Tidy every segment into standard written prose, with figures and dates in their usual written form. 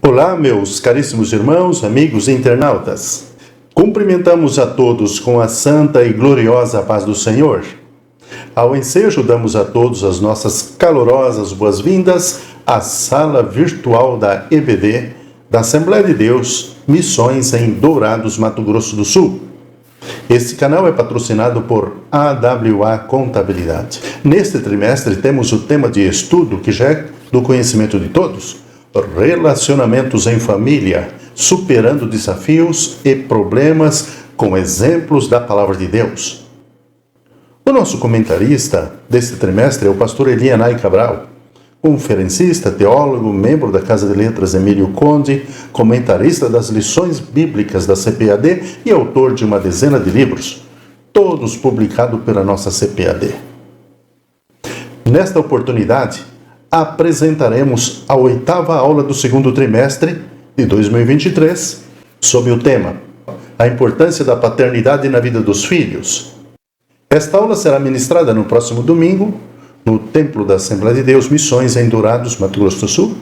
Olá, meus caríssimos irmãos, amigos e internautas. Cumprimentamos a todos com a santa e gloriosa paz do Senhor. Ao ensejo, damos a todos as nossas calorosas boas-vindas à sala virtual da EBD, da Assembleia de Deus, Missões em Dourados, Mato Grosso do Sul. Este canal é patrocinado por AWA Contabilidade. Neste trimestre temos o tema de estudo que já é do conhecimento de todos: relacionamentos em família, superando desafios e problemas com exemplos da Palavra de Deus. O nosso comentarista deste trimestre é o pastor Elianai Cabral, conferencista, teólogo, membro da Casa de Letras Emílio Conde, comentarista das lições bíblicas da CPAD e autor de uma dezena de livros, todos publicados pela nossa CPAD. Nesta oportunidade, apresentaremos a 8ª aula do segundo trimestre de 2023, sob o tema A importância da paternidade na vida dos filhos. Esta aula será ministrada no próximo domingo, no Templo da Assembleia de Deus, Missões em Dourados, Mato Grosso do Sul,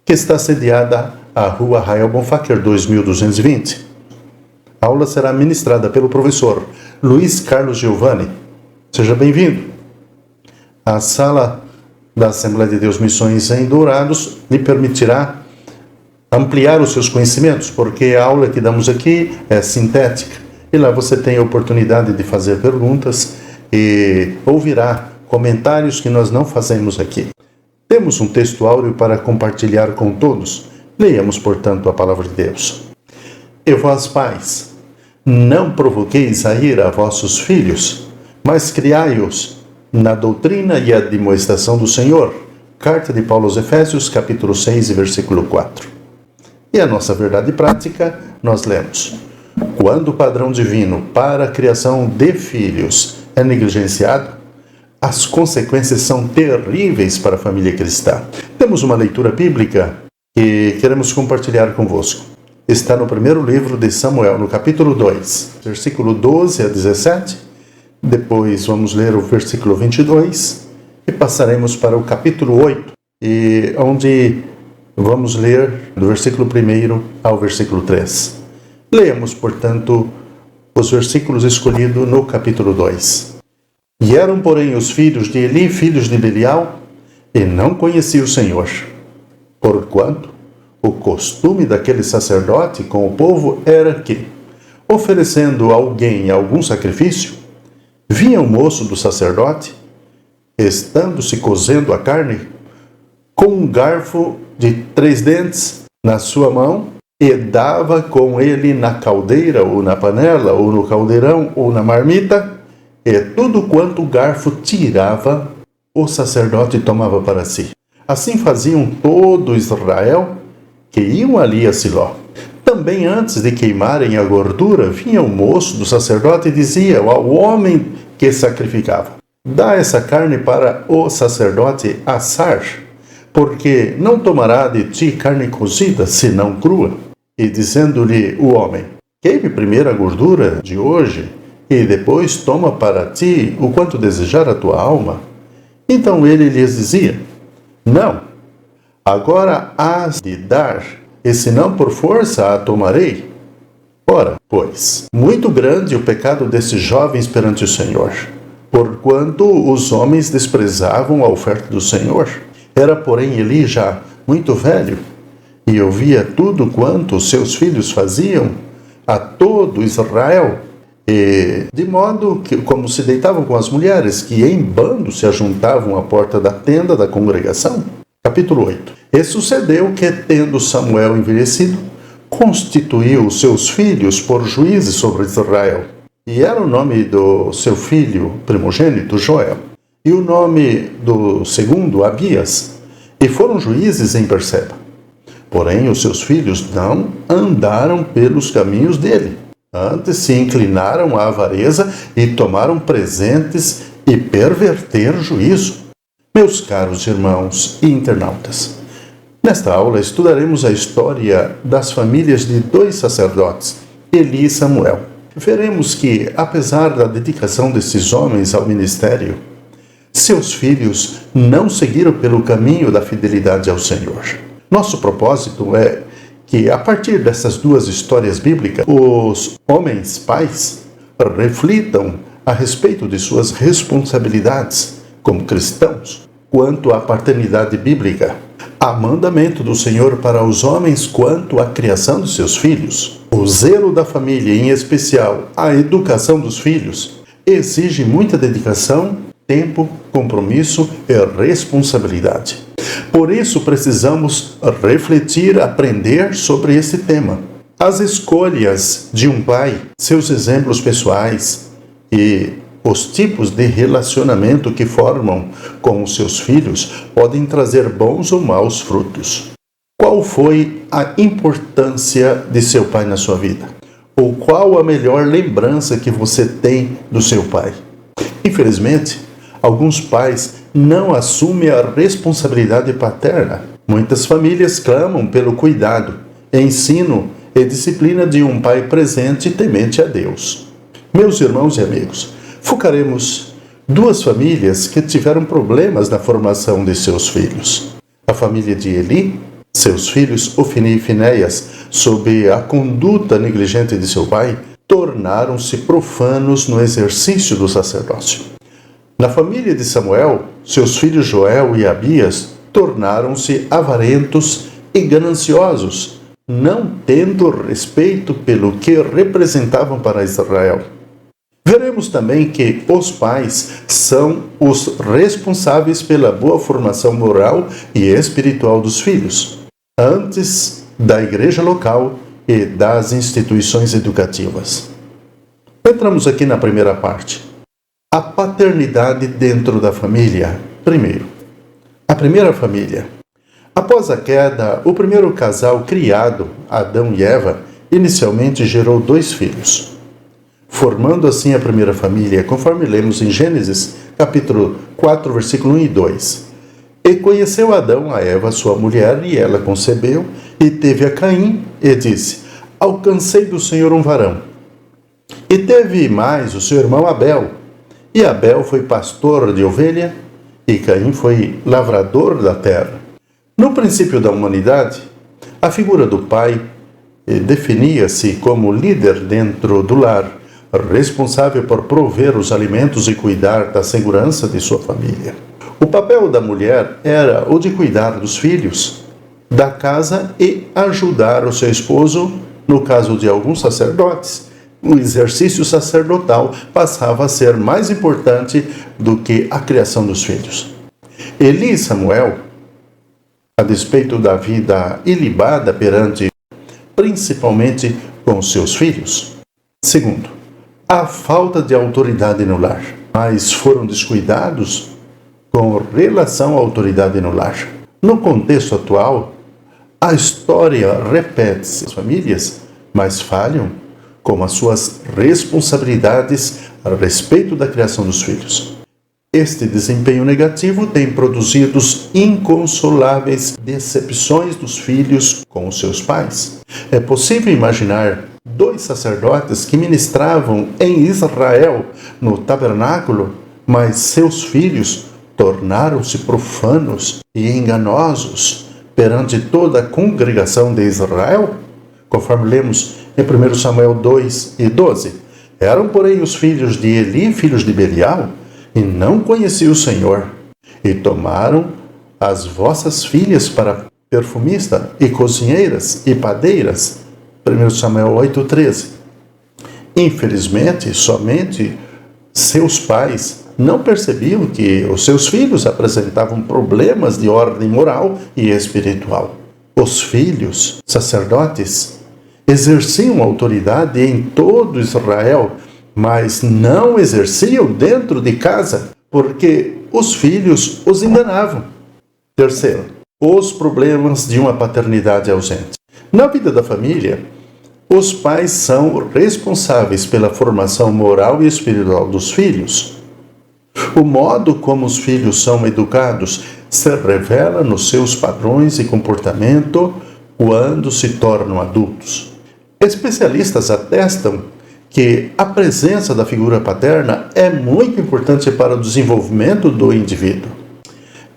que está sediada à Rua Rael Bonfacker 2220. A aula será ministrada pelo professor Luiz Carlos Giovanni. Seja bem-vindo. A sala da Assembleia de Deus Missões em Dourados lhe permitirá ampliar os seus conhecimentos, porque a aula que damos aqui é sintética, e lá você tem a oportunidade de fazer perguntas e ouvirá comentários que nós não fazemos aqui. Temos um texto áureo para compartilhar com todos. Leiamos, portanto, a palavra de Deus. E vós, pais, não provoqueis a ira a vossos filhos, mas criai-os na doutrina e admoestação do Senhor. Carta de Paulo aos Efésios, capítulo 6, versículo 4. E a nossa verdade prática, nós lemos: quando o padrão divino para a criação de filhos é negligenciado, as consequências são terríveis para a família cristã. Temos uma leitura bíblica que queremos compartilhar convosco. Está no primeiro livro de Samuel, no capítulo 2, versículo 12 a 17. Depois vamos ler o versículo 22 e passaremos para o capítulo 8, onde vamos ler do versículo 1 ao versículo 3. Leamos, portanto, os versículos escolhidos no capítulo 2. E eram, porém, os filhos de Eli, filhos de Belial, e não conhecia o Senhor. Porquanto o costume daquele sacerdote com o povo era que, oferecendo a alguém algum sacrifício, vinha o moço do sacerdote, estando-se cozendo a carne, com um garfo de 3 dentes na sua mão, e dava com ele na caldeira, ou na panela, ou no caldeirão, ou na marmita, e tudo quanto o garfo tirava, o sacerdote tomava para si. Assim faziam todo Israel que iam ali a Siló. Também antes de queimarem a gordura, vinha o moço do sacerdote e dizia ao homem que sacrificava: dá essa carne para o sacerdote assar, porque não tomará de ti carne cozida, senão crua. E dizendo-lhe o homem: queime primeiro a gordura de hoje, e depois toma para ti o quanto desejar a tua alma. Então ele lhes dizia: não, agora hás de dar, e se não por força a tomarei. Ora, pois, muito grande o pecado desses jovens perante o Senhor, porquanto os homens desprezavam a oferta do Senhor. Era, porém, Eli já muito velho, e ouvia tudo quanto os seus filhos faziam a todo Israel, e de modo que, como se deitavam com as mulheres, que em bando se ajuntavam à porta da tenda da congregação. Capítulo 8. E sucedeu que, tendo Samuel envelhecido, constituiu os seus filhos por juízes sobre Israel. E era o nome do seu filho primogênito Joel, e o nome do segundo Abias, e foram juízes em Berseba. Porém, os seus filhos não andaram pelos caminhos dele. Antes se inclinaram à avareza e tomaram presentes e perverteram juízo. Meus caros irmãos e internautas, nesta aula estudaremos a história das famílias de 2 sacerdotes, Eli e Samuel. Veremos que, apesar da dedicação desses homens ao ministério, seus filhos não seguiram pelo caminho da fidelidade ao Senhor. Nosso propósito é que, a partir dessas duas histórias bíblicas, os homens pais reflitam a respeito de suas responsabilidades como cristãos quanto à paternidade bíblica. Há mandamento do Senhor para os homens quanto à criação de seus filhos. O zelo da família, em especial a educação dos filhos, exige muita dedicação, tempo, compromisso e responsabilidade. Por isso precisamos refletir, aprender sobre esse tema. As escolhas de um pai, seus exemplos pessoais e os tipos de relacionamento que formam com os seus filhos podem trazer bons ou maus frutos. Qual foi a importância de seu pai na sua vida? Ou qual a melhor lembrança que você tem do seu pai? Infelizmente, alguns pais não assumem a responsabilidade paterna. Muitas famílias clamam pelo cuidado, ensino e disciplina de um pai presente e temente a Deus. Meus irmãos e amigos, focaremos duas famílias que tiveram problemas na formação de seus filhos. A família de Eli, seus filhos Ofni e Finéias, sob a conduta negligente de seu pai, tornaram-se profanos no exercício do sacerdócio. Na família de Samuel, seus filhos Joel e Abias tornaram-se avarentos e gananciosos, não tendo respeito pelo que representavam para Israel. Veremos também que os pais são os responsáveis pela boa formação moral e espiritual dos filhos, antes da igreja local e das instituições educativas. Entramos aqui na primeira parte. A paternidade dentro da família. Primeiro, a primeira família. Após a queda, o primeiro casal criado, Adão e Eva, inicialmente gerou 2 filhos, formando assim a primeira família, conforme lemos em Gênesis, capítulo 4, versículo 1 e 2. E conheceu Adão a Eva, sua mulher, e ela concebeu, e teve a Caim, e disse: Alcancei do Senhor um varão. E teve mais o seu irmão Abel. E Abel foi pastor de ovelha, e Caim foi lavrador da terra. No princípio da humanidade, a figura do pai definia-se como líder dentro do lar, responsável por prover os alimentos e cuidar da segurança de sua família. O papel da mulher era o de cuidar dos filhos, da casa e ajudar o seu esposo, no caso de alguns sacerdotes. O exercício sacerdotal passava a ser mais importante do que a criação dos filhos. Eli e Samuel, a despeito da vida ilibada perante, principalmente com seus filhos. Segundo, a falta de autoridade no lar, mas foram descuidados com relação à autoridade no lar. No contexto atual, a história repete-se. As famílias, mas falham com as suas responsabilidades a respeito da criação dos filhos. Este desempenho negativo tem produzido inconsoláveis decepções dos filhos com os seus pais. É possível imaginar 2 sacerdotes que ministravam em Israel no tabernáculo, mas seus filhos tornaram-se profanos e enganosos perante toda a congregação de Israel, conforme lemos em 1 Samuel 2 e 12. Eram, porém, os filhos de Eli, filhos de Belial, e não conheciam o Senhor, e tomaram as vossas filhas para perfumista, e cozinheiras, e padeiras. 1 Samuel 8, 13. Infelizmente, somente seus pais não percebiam que os seus filhos apresentavam problemas de ordem moral e espiritual. Os filhos, sacerdotes, exerciam autoridade em todo Israel, mas não exerciam dentro de casa, porque os filhos os enganavam. Terceiro, os problemas de uma paternidade ausente. Na vida da família, os pais são responsáveis pela formação moral e espiritual dos filhos. O modo como os filhos são educados se revela nos seus padrões e comportamento quando se tornam adultos. Especialistas atestam que a presença da figura paterna é muito importante para o desenvolvimento do indivíduo.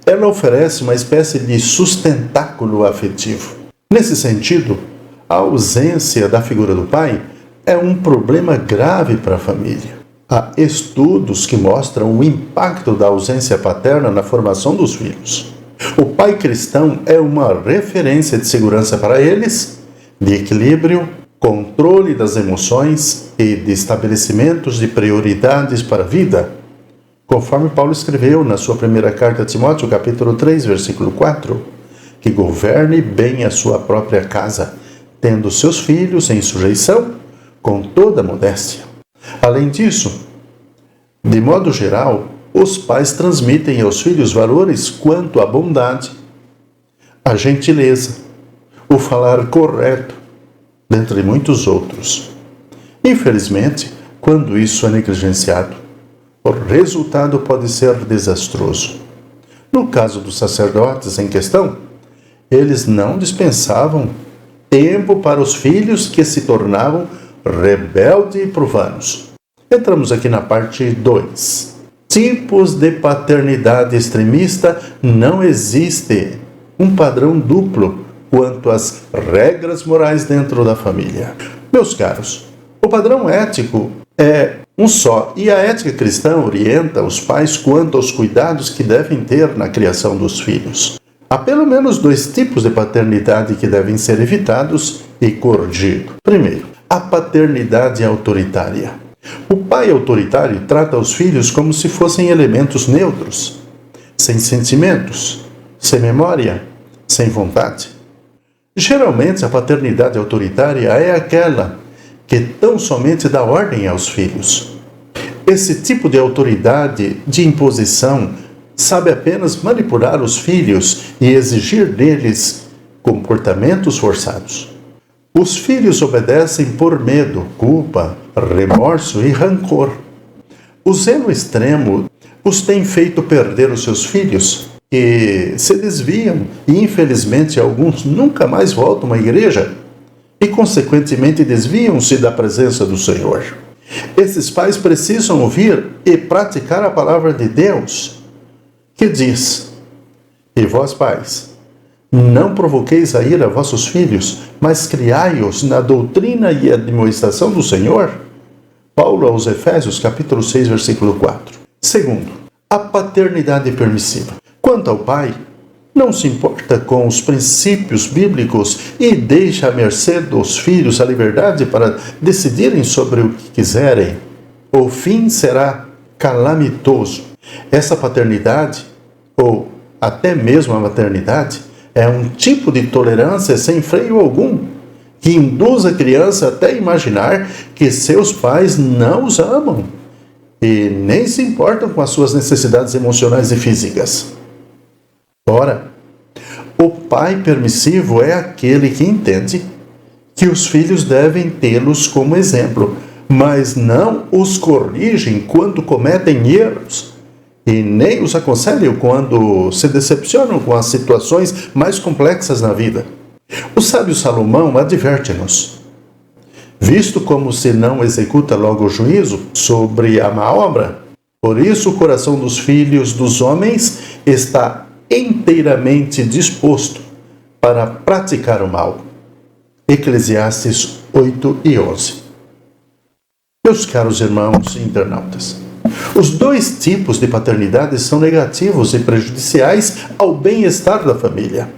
Ela oferece uma espécie de sustentáculo afetivo. Nesse sentido, a ausência da figura do pai é um problema grave para a família. Há estudos que mostram o impacto da ausência paterna na formação dos filhos. O pai cristão é uma referência de segurança para eles, de equilíbrio, controle das emoções e de estabelecimentos de prioridades para a vida, conforme Paulo escreveu na sua primeira carta a Timóteo, capítulo 3, versículo 4, que governe bem a sua própria casa, tendo seus filhos em sujeição com toda modéstia. Além disso, de modo geral, os pais transmitem aos filhos valores quanto à bondade, a gentileza, o falar correto, dentre muitos outros. Infelizmente, quando isso é negligenciado, o resultado pode ser desastroso. No caso dos sacerdotes em questão, eles não dispensavam tempo para os filhos que se tornavam rebeldes e profanos. Entramos aqui na parte 2. Tipos de paternidade extremista. Não existe um padrão duplo quanto às regras morais dentro da família. Meus caros, o padrão ético é um só, e a ética cristã orienta os pais quanto aos cuidados que devem ter na criação dos filhos. Há pelo menos 2 tipos de paternidade que devem ser evitados e corrigidos. Primeiro, a paternidade autoritária. O pai autoritário trata os filhos como se fossem elementos neutros, sem sentimentos, sem memória, sem vontade. Geralmente, a paternidade autoritária é aquela que tão somente dá ordem aos filhos. Esse tipo de autoridade de imposição sabe apenas manipular os filhos e exigir deles comportamentos forçados. Os filhos obedecem por medo, culpa, remorso e rancor. O zelo extremo os tem feito perder os seus filhos, que se desviam e, infelizmente, alguns nunca mais voltam à igreja e, consequentemente, desviam-se da presença do Senhor. Esses pais precisam ouvir e praticar a palavra de Deus, que diz: E vós, pais, não provoqueis a ira vossos filhos, mas criai-os na doutrina e admoestação do Senhor. Paulo aos Efésios, capítulo 6, versículo 4. Segundo, a paternidade permissiva. Quanto ao pai, não se importa com os princípios bíblicos e deixa à mercê dos filhos a liberdade para decidirem sobre o que quiserem. O fim será calamitoso. Essa paternidade, ou até mesmo a maternidade, é um tipo de tolerância sem freio algum, que induz a criança até a imaginar que seus pais não os amam e nem se importam com as suas necessidades emocionais e físicas. Ora, o pai permissivo é aquele que entende que os filhos devem tê-los como exemplo, mas não os corrigem quando cometem erros e nem os aconselham quando se decepcionam com as situações mais complexas na vida. O sábio Salomão adverte-nos: visto como se não executa logo o juízo sobre a má obra, por isso o coração dos filhos dos homens está inteiramente disposto para praticar o mal. Eclesiastes 8 e 11. Meus caros irmãos e internautas, os 2 tipos de paternidade são negativos e prejudiciais ao bem-estar da família.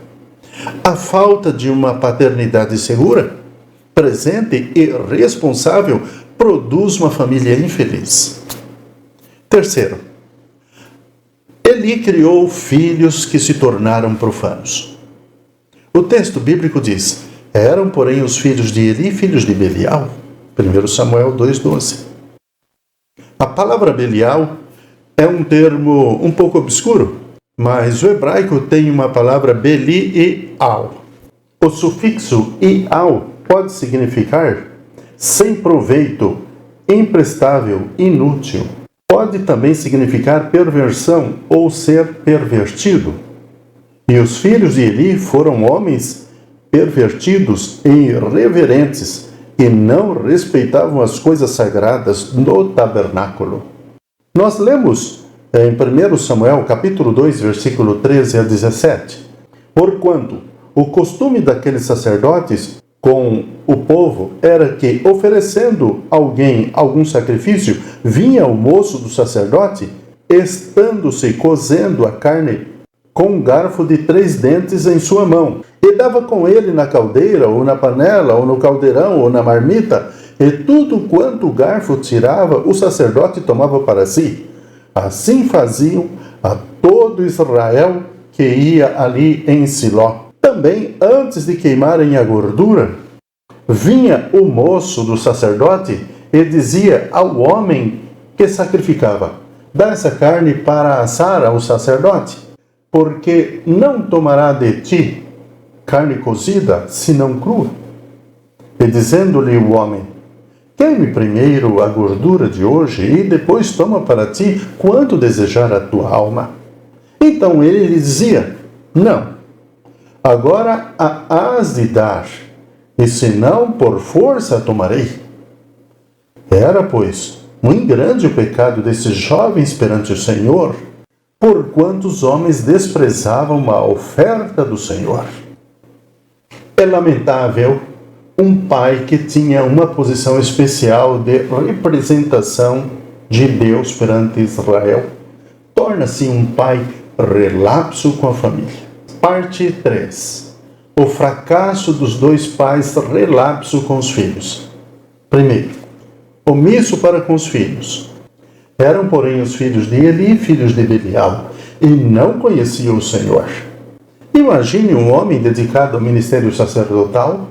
A falta de uma paternidade segura, presente e responsável produz uma família infeliz. Terceiro, Eli criou filhos que se tornaram profanos. O texto bíblico diz: eram, porém, os filhos de Eli filhos de Belial. 1 Samuel 2,12. A palavra Belial é um termo um pouco obscuro, mas o hebraico tem uma palavra Beli e Al. O sufixo ial pode significar sem proveito, imprestável, inútil. Pode também significar perversão ou ser pervertido. E os filhos de Eli foram homens pervertidos e irreverentes, que não respeitavam as coisas sagradas no tabernáculo. Nós lemos em 1 Samuel, capítulo 2, versículo 13 a 17. Porquanto o costume daqueles sacerdotes com o povo era que, oferecendo alguém algum sacrifício, vinha o moço do sacerdote, estando-se cozendo a carne com um garfo de 3 dentes em sua mão, e dava com ele na caldeira, ou na panela, ou no caldeirão, ou na marmita, e tudo quanto o garfo tirava, o sacerdote tomava para si. Assim faziam a todo Israel que ia ali em Siló. Também, antes de queimarem a gordura, vinha o moço do sacerdote e dizia ao homem que sacrificava: dá essa carne para assar ao sacerdote, porque não tomará de ti carne cozida, senão crua. E dizendo-lhe o homem: queime primeiro a gordura de hoje, e depois toma para ti quanto desejar a tua alma. Então ele lhe dizia: não, agora a hás de dar, e senão por força a tomarei. Era, pois, muito grande o pecado desses jovens perante o Senhor, porquanto os homens desprezavam a oferta do Senhor. É lamentável um pai que tinha uma posição especial de representação de Deus perante Israel, torna-se um pai relapso com a família. Parte 3. O fracasso dos 2 pais relapso com os filhos. Primeiro, omisso para com os filhos. Eram, porém, os filhos de Eli, filhos de Belial, e não conheciam o Senhor. Imagine um homem dedicado ao ministério sacerdotal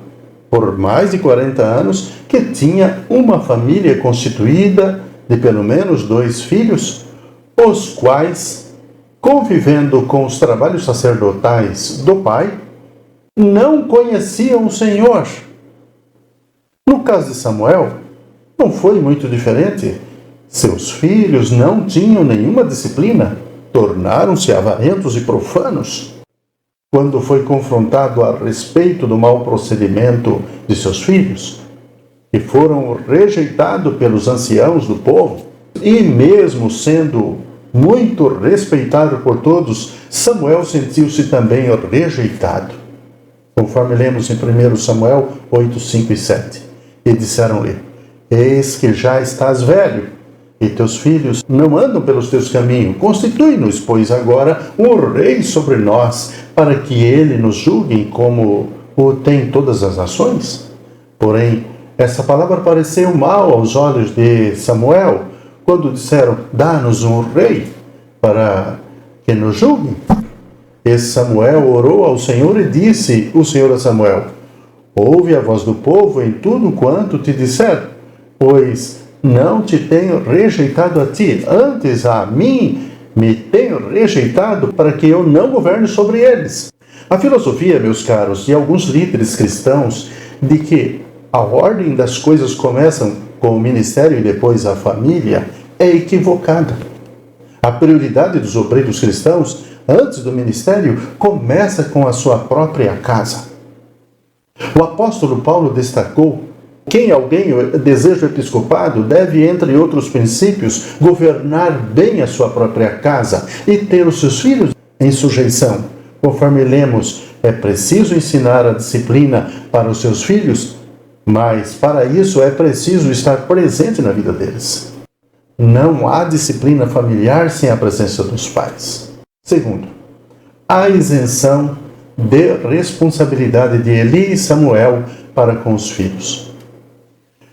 por mais de 40 anos, que tinha uma família constituída de pelo menos 2 filhos, os quais, convivendo com os trabalhos sacerdotais do pai, não conheciam o Senhor. No caso de Samuel, não foi muito diferente. Seus filhos não tinham nenhuma disciplina, tornaram-se avarentos e profanos. Quando foi confrontado a respeito do mau procedimento de seus filhos, que foram rejeitados pelos anciãos do povo, e mesmo sendo muito respeitado por todos, Samuel sentiu-se também rejeitado, conforme lemos em 1 Samuel 8, 5 e 7. E disseram-lhe: eis que já estás velho, e teus filhos não andam pelos teus caminhos. Constitui-nos, pois, agora um rei sobre nós, para que ele nos julgue como o tem todas as nações. Porém, essa palavra pareceu mal aos olhos de Samuel, quando disseram: dá-nos um rei para que nos julgue. E Samuel orou ao Senhor e disse o Senhor a Samuel: ouve a voz do povo em tudo quanto te disser, pois não te tenho rejeitado a ti, antes a mim me tenho rejeitado, para que eu não governe sobre eles. A filosofia, meus caros, de alguns líderes cristãos, de que a ordem das coisas começam com o ministério e depois a família, é equivocada. A prioridade dos obreiros cristãos, antes do ministério, começa com a sua própria casa. O apóstolo Paulo destacou: quem alguém deseja o episcopado deve, entre outros princípios, governar bem a sua própria casa e ter os seus filhos em sujeição. Conforme lemos, é preciso ensinar a disciplina para os seus filhos, mas para isso é preciso estar presente na vida deles. Não há disciplina familiar sem a presença dos pais. Segundo, a isenção de responsabilidade de Eli e Samuel para com os filhos.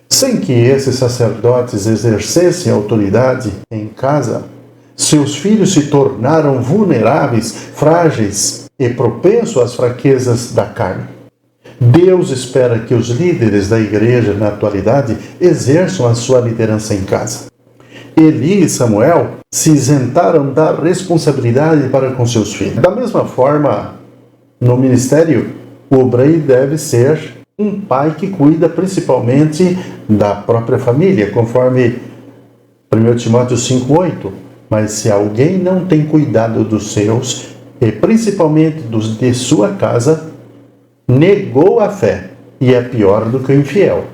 Sem que esses sacerdotes exercessem autoridade em casa, seus filhos se tornaram vulneráveis, frágeis e propensos às fraquezas da carne. Deus espera que os líderes da igreja na atualidade exerçam a sua liderança em casa. Eli e Samuel se isentaram da responsabilidade para com seus filhos. Da mesma forma, no ministério, o obreiro deve ser um pai que cuida principalmente da própria família, conforme 1 Timóteo 5,8. Mas se alguém não tem cuidado dos seus, e principalmente dos de sua casa, negou a fé e é pior do que o infiel.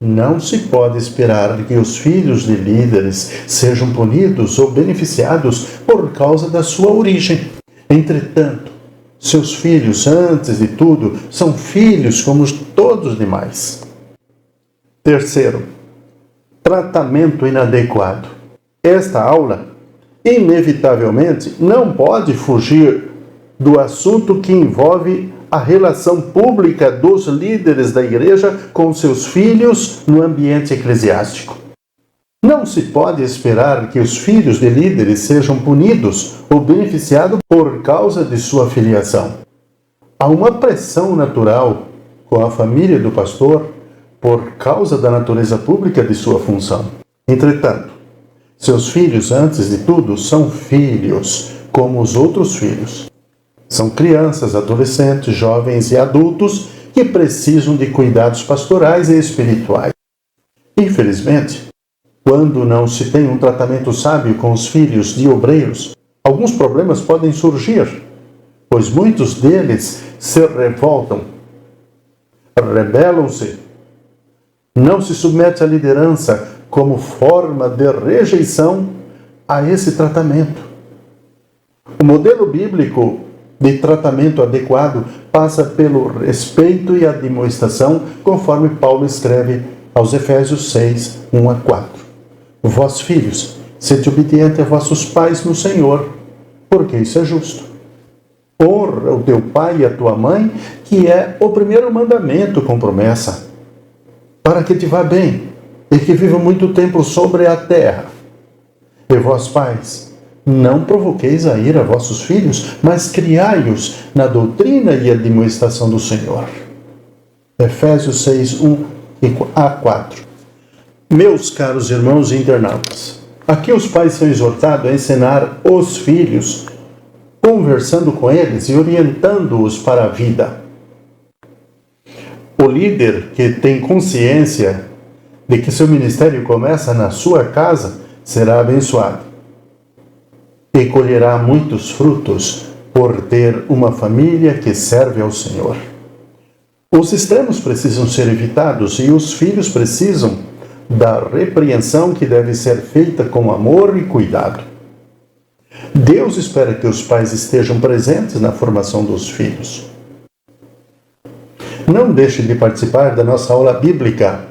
Não se pode esperar que os filhos de líderes sejam punidos ou beneficiados por causa da sua origem. Entretanto, seus filhos, antes de tudo, são filhos como todos os demais. Terceiro, tratamento inadequado. Esta aula, inevitavelmente, não pode fugir do assunto que envolve a relação pública dos líderes da igreja com seus filhos no ambiente eclesiástico. Não se pode esperar que os filhos de líderes sejam punidos ou beneficiados por causa de sua filiação. Há uma pressão natural com a família do pastor por causa da natureza pública de sua função. Entretanto, seus filhos, antes de tudo, são filhos, como os outros filhos. São crianças, adolescentes, jovens e adultos que precisam de cuidados pastorais e espirituais. Infelizmente, quando não se tem um tratamento sábio com os filhos de obreiros, alguns problemas podem surgir, pois muitos deles se revoltam, rebelam-se, não se submete à liderança como forma de rejeição a esse tratamento. O modelo bíblico de tratamento adequado passa pelo respeito e admoestação, conforme Paulo escreve aos Efésios 6, 1 a 4. Vós, filhos, sede obedientes a vossos pais no Senhor, porque isso é justo. Honra o teu pai e a tua mãe, que é o primeiro mandamento com promessa, para que te vá bem e que viva muito tempo sobre a terra. E vós, pais, não provoqueis a ira a vossos filhos, mas criai-os na doutrina e admoestação do Senhor. Efésios 6, 1 a 4. Meus caros irmãos e internautas, aqui os pais são exortados a ensinar os filhos, conversando com eles e orientando-os para a vida. O líder que tem consciência de que seu ministério começa na sua casa será abençoado e colherá muitos frutos por ter uma família que serve ao Senhor. Os extremos precisam ser evitados e os filhos precisam da repreensão que deve ser feita com amor e cuidado. Deus espera que os pais estejam presentes na formação dos filhos. Não deixe de participar da nossa aula bíblica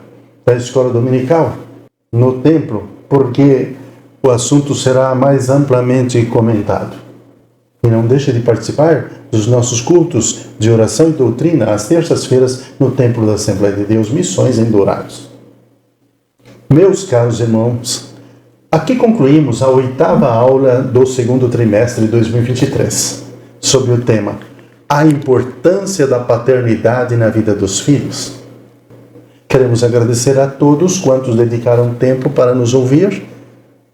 da escola dominical no templo, porque o assunto será mais amplamente comentado. E não deixe de participar dos nossos cultos de oração e doutrina às terças-feiras no Templo da Assembleia de Deus, Missões em Dourados. Meus caros irmãos, aqui concluímos a 8ª aula do segundo trimestre de 2023, sobre o tema A importância da paternidade na vida dos filhos. Queremos agradecer a todos quantos dedicaram tempo para nos ouvir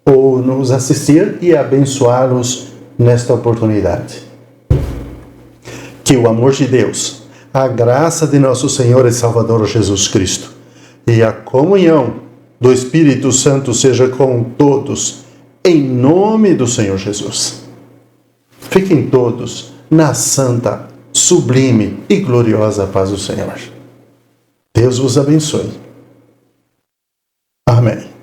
ou nos assistir e abençoá-los nesta oportunidade. Que o amor de Deus, a graça de nosso Senhor e Salvador Jesus Cristo e a comunhão do Espírito Santo seja com todos, em nome do Senhor Jesus. Fiquem todos na santa, sublime e gloriosa paz do Senhor. Deus vos abençoe. Amém.